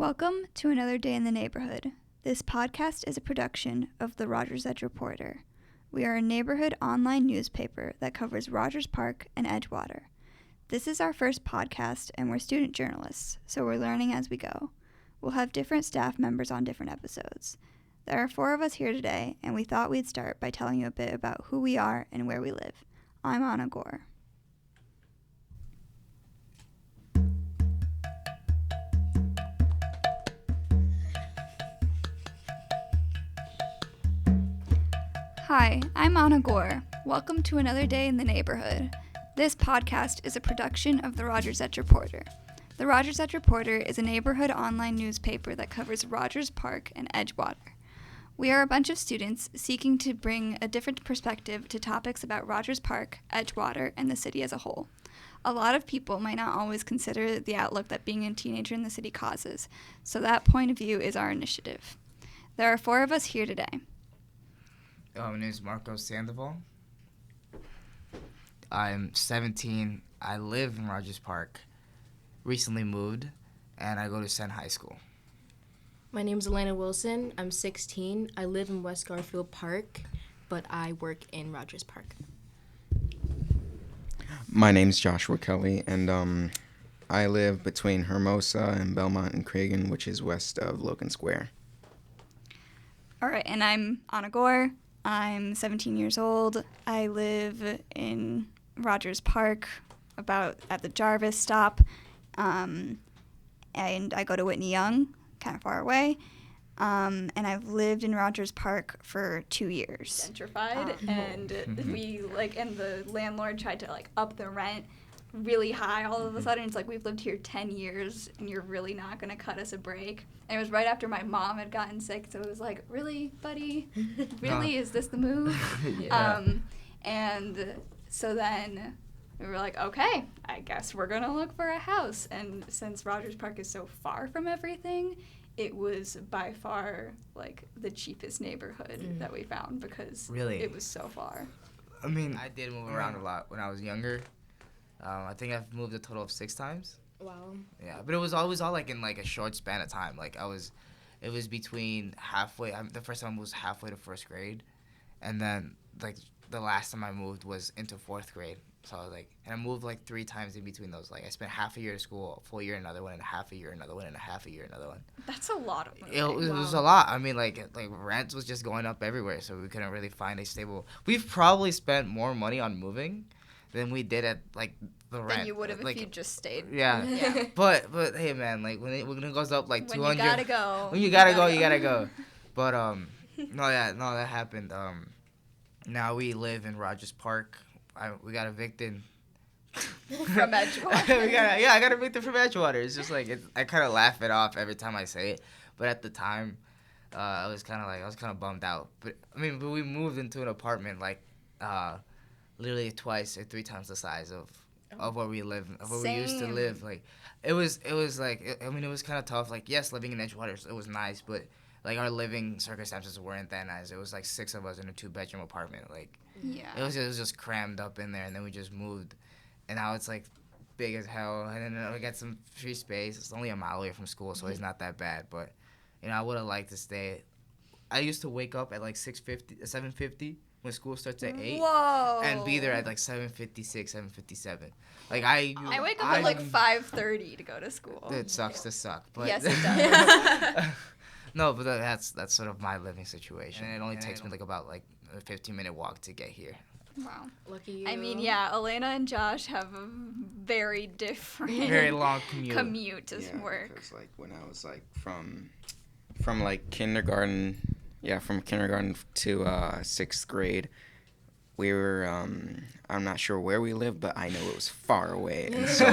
Welcome to another day in the neighborhood. This podcast is a production of the Rogers Edge Reporter. We are a neighborhood online newspaper that covers Rogers Park and Edgewater. This is our first podcast, and we're student journalists, so we're learning as we go. We'll have different staff members on different episodes. There are 4 of us here today, and we thought we'd start by telling you a bit about who we are and where we live. I'm Anna Gore. Hi, I'm Anna Gore. Welcome to another day in the neighborhood. This podcast is a production of the Rogers Edge Reporter. The Rogers Edge Reporter is a neighborhood online newspaper that covers Rogers Park and Edgewater. We are a bunch of students seeking to bring a different perspective to topics about Rogers Park, Edgewater, and the city as a whole. A lot of people might not always consider the outlook that being a teenager in the city causes, so that point of view is our initiative. There are 4 of us here today. My name is Marco Sandoval. I'm 17. I live in Rogers Park. Recently moved, and I go to Senn High School. My name is Elena Wilson. I'm 16. I live in West Garfield Park, but I work in Rogers Park. My name's Joshua Kelly, and I live between Hermosa and Belmont and Cragen, which is west of Logan Square. All right, and I'm Anna Gore. I'm 17 years old. I live in Rogers Park, about at the Jarvis stop, and I go to Whitney Young, kind of far away, and I've lived in Rogers Park for 2 years. Gentrified, and the landlord tried to up the rent really high all of a sudden. It's like, we've lived here 10 years and you're really not going to cut us a break. And it was right after my mom had gotten sick, so it was like, really, buddy? Really? Is this the move? Yeah. And so then we were like, okay, I guess we're going to look for a house. And since Rogers Park is so far from everything, it was by far the cheapest neighborhood that we found because it was so far. I mean, I did move around a lot when I was younger. I think I've moved a total of 6 times. Wow. Yeah, but it was always all in a short span of time. It was between halfway. The first time I was halfway to 1st grade, and then the last time I moved was into 4th grade. So I was and I moved 3 times in between those. I spent half a year at school, a full year another one, and half a year another one, and a half a year another one. That's a lot of money. It was a lot. I mean, rent was just going up everywhere, so we couldn't really find a stable. We've probably spent more money on moving than we did at the rent. Than you would have if you just stayed. Yeah. But hey man, when it goes up 200. When you gotta go. When you gotta go, you gotta go. But that happened. Now we live in Rogers Park. We got evicted. From Edgewater. I got evicted from Edgewater. It's just I kind of laugh it off every time I say it, but at the time, I was kind of bummed out. But we moved into an apartment literally twice or 3 times the size of where we live, of where we used to live. It was kind of tough. Yes, living in Edgewater, it was nice, but our living circumstances weren't that nice. It was 6 of us in a 2-bedroom apartment. Yeah. It was just crammed up in there, and then we just moved, and now it's big as hell. And then we got some free space. It's only a mile away from school, so it's not that bad. But I would have liked to stay. I used to wake up at 7:50 when school starts at 8. Whoa. And be there at 7:56, 7:57. I wake up at 5:30 to go to school. It sucks to suck, but yes, it does. No, but that's sort of my living situation, and it only takes me about a 15-minute walk to get here. Wow. Lucky you. I mean, yeah, Elena and Josh have a very different very long commute to work. Because when I was from kindergarten, from kindergarten to 6th grade, we were I'm not sure where we lived, but I know it was far away, and so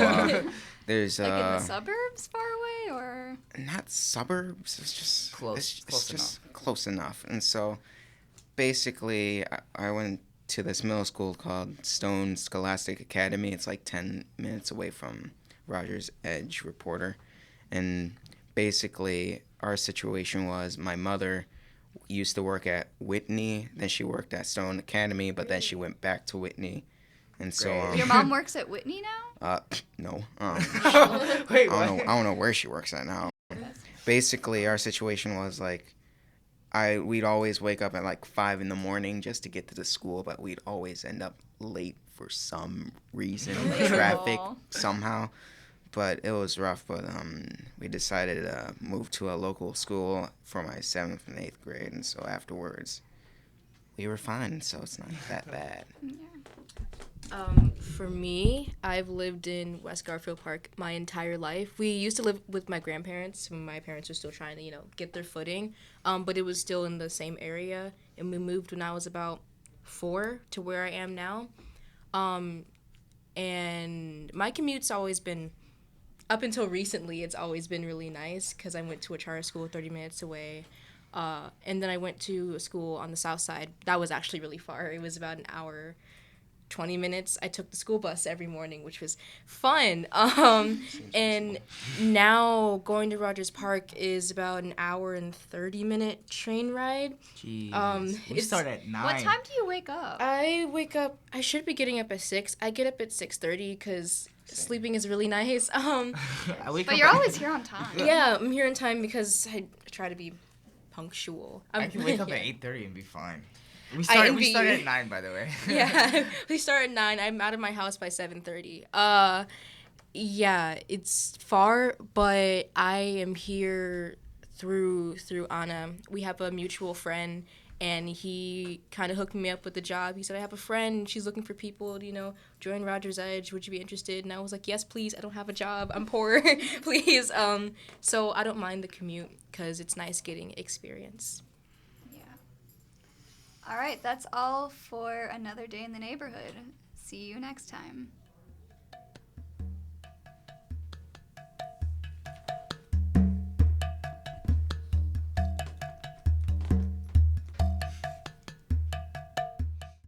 there's in the suburbs, far away, or not suburbs. It's just close enough. And so basically, I went to this middle school called Stone Scholastic Academy. It's 10 minutes away from Rogers Edge Reporter, and basically our situation was my mother used to work at Whitney, then she worked at Stone Academy, but then she went back to Whitney, and so your mom works at Whitney now? No. Wait, I don't know where she works at now. basically our situation was like we'd always wake up at like 5 in the morning just to get to the school, but we'd always end up late for some reason, traffic somehow. But it was rough. But we decided to move to a local school for my 7th and 8th grade, and so afterwards we were fine. So it's not that bad. For me, I've lived in West Garfield Park my entire life. We used to live with my grandparents when my parents were still trying to, get their footing. But it was still in the same area, and we moved when I was about 4 to where I am now. And my commute's always been, up until recently, it's always been really nice because I went to a charter school 30 minutes away. And then I went to a school on the south side. That was actually really far. It was about an hour 20 minutes. I took the school bus every morning, which was fun. And now going to Rogers Park is about an hour and 30-minute train ride. Jeez. We start at 9. What time do you wake up? I should be getting up at 6. I get up at 6:30 because sleeping is really nice. But you're always here on time. Yeah, I'm here in time because I try to be punctual. I can wake up at 8:30 and be fine. We envy start you. at 9, by the way. Yeah, we start at 9. I'm out of my house by 7:30. Yeah, it's far, but I am here through Anna. We have a mutual friend, and he kind of hooked me up with the job. He said, I have a friend, she's looking for people to, join Rogers Edge. Would you be interested? And I was like, yes, please. I don't have a job. I'm poor. Please. So I don't mind the commute because it's nice getting experience. All right, that's all for another day in the neighborhood. See you next time.